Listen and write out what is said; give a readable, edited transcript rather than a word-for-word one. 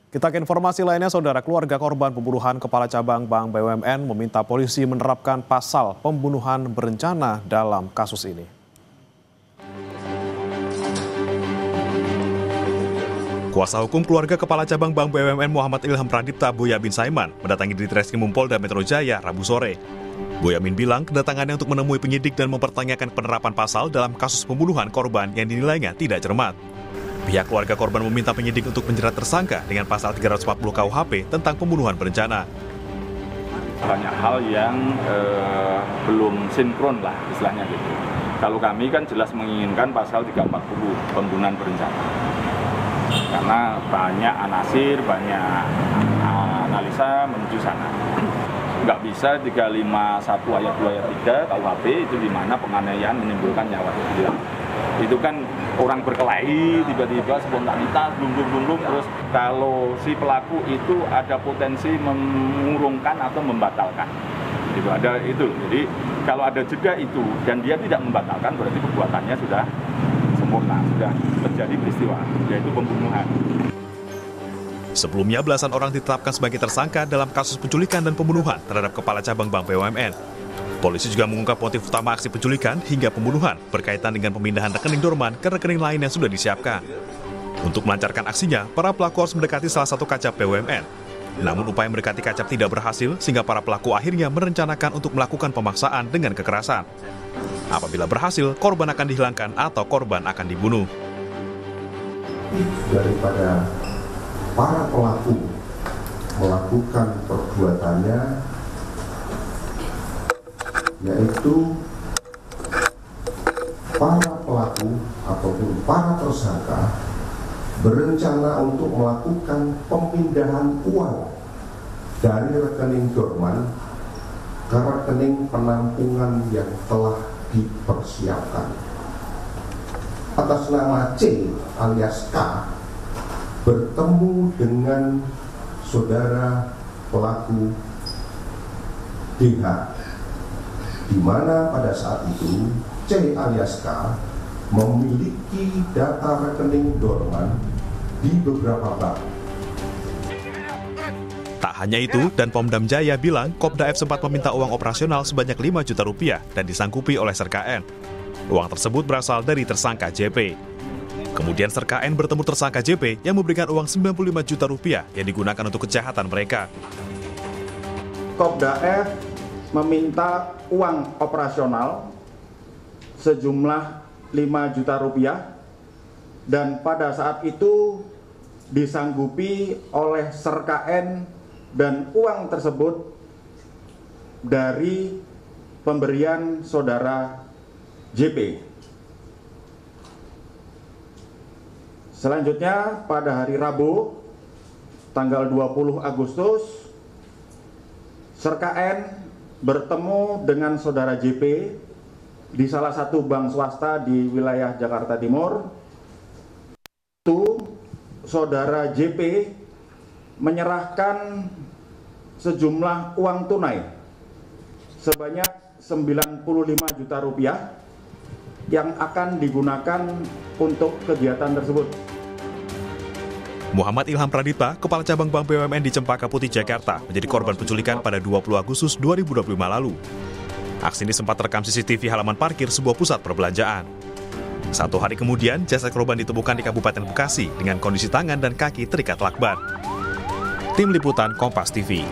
Kita ke informasi lainnya, saudara. Keluarga korban pembunuhan Kepala Cabang Bank BUMN meminta polisi menerapkan pasal pembunuhan berencana dalam kasus ini. Kuasa hukum keluarga Kepala Cabang Bank BUMN Muhammad Ilham Pradipta, Boyamin Saiman, mendatangi Ditreskrimum Polda Metro Jaya Rabu sore. Boyamin bilang kedatangannya untuk menemui penyidik dan mempertanyakan penerapan pasal dalam kasus pembunuhan korban yang dinilainya tidak cermat. Pihak keluarga korban meminta penyidik untuk menjerat tersangka dengan pasal 340 KUHP tentang pembunuhan berencana. Banyak hal yang belum sinkron lah istilahnya gitu. Kalau kami kan jelas menginginkan pasal 340 pembunuhan berencana. Karena banyak anasir, banyak analisa menuju sana. Nggak bisa 351 ayat 2 ayat 3 KUHP itu di mana penganiayaan menimbulkan nyawa hilang. Itu kan orang berkelahi, tiba-tiba spontanitas, blum-blum, terus kalau si pelaku itu ada potensi mengurungkan atau membatalkan. Itu ada itu. Jadi kalau ada jeda itu dan dia tidak membatalkan berarti perbuatannya sudah sempurna, sudah terjadi peristiwa, yaitu pembunuhan. Sebelumnya belasan orang ditetapkan sebagai tersangka dalam kasus penculikan dan pembunuhan terhadap Kepala Cabang Bank BUMN. Polisi juga mengungkap motif utama aksi penculikan hingga pembunuhan berkaitan dengan pemindahan rekening dorman ke rekening lain yang sudah disiapkan. Untuk melancarkan aksinya, para pelaku harus mendekati salah satu kacap BUMN. Namun upaya mendekati kacap tidak berhasil sehingga para pelaku akhirnya merencanakan untuk melakukan pemaksaan dengan kekerasan. Apabila berhasil, korban akan dihilangkan atau korban akan dibunuh. Daripada para pelaku melakukan perbuatannya, yaitu para pelaku ataupun para tersangka berencana untuk melakukan pemindahan uang dari rekening dorman ke rekening penampungan yang telah dipersiapkan. Atas nama C alias K bertemu dengan saudara pelaku DH, di mana pada saat itu C alias K memiliki data rekening dorman di beberapa bank. Tak hanya itu, dan Pomdam Jaya bilang Kopda F sempat meminta uang operasional sebanyak 5 juta rupiah dan disanggupi oleh Serka N. Uang tersebut berasal dari tersangka JP. Kemudian Serka N bertemu tersangka JP yang memberikan uang 95 juta rupiah yang digunakan untuk kejahatan mereka. Kopda F meminta uang operasional sejumlah 5 juta rupiah dan pada saat itu disanggupi oleh Serka N dan uang tersebut dari pemberian saudara JP. Selanjutnya pada hari Rabu tanggal 20 Agustus Serka N bertemu dengan saudara JP di salah satu bank swasta di wilayah Jakarta Timur. Itu saudara JP menyerahkan sejumlah uang tunai sebanyak 95 juta rupiah yang akan digunakan untuk kegiatan tersebut. Muhammad Ilham Pradipta, Kepala Cabang Bank BUMN di Cempaka Putih, Jakarta, menjadi korban penculikan pada 20 Agustus 2025 lalu. Aksi ini sempat terekam CCTV halaman parkir sebuah pusat perbelanjaan. 1 hari kemudian, jasad korban ditemukan di Kabupaten Bekasi dengan kondisi tangan dan kaki terikat lakban. Tim Liputan Kompas TV.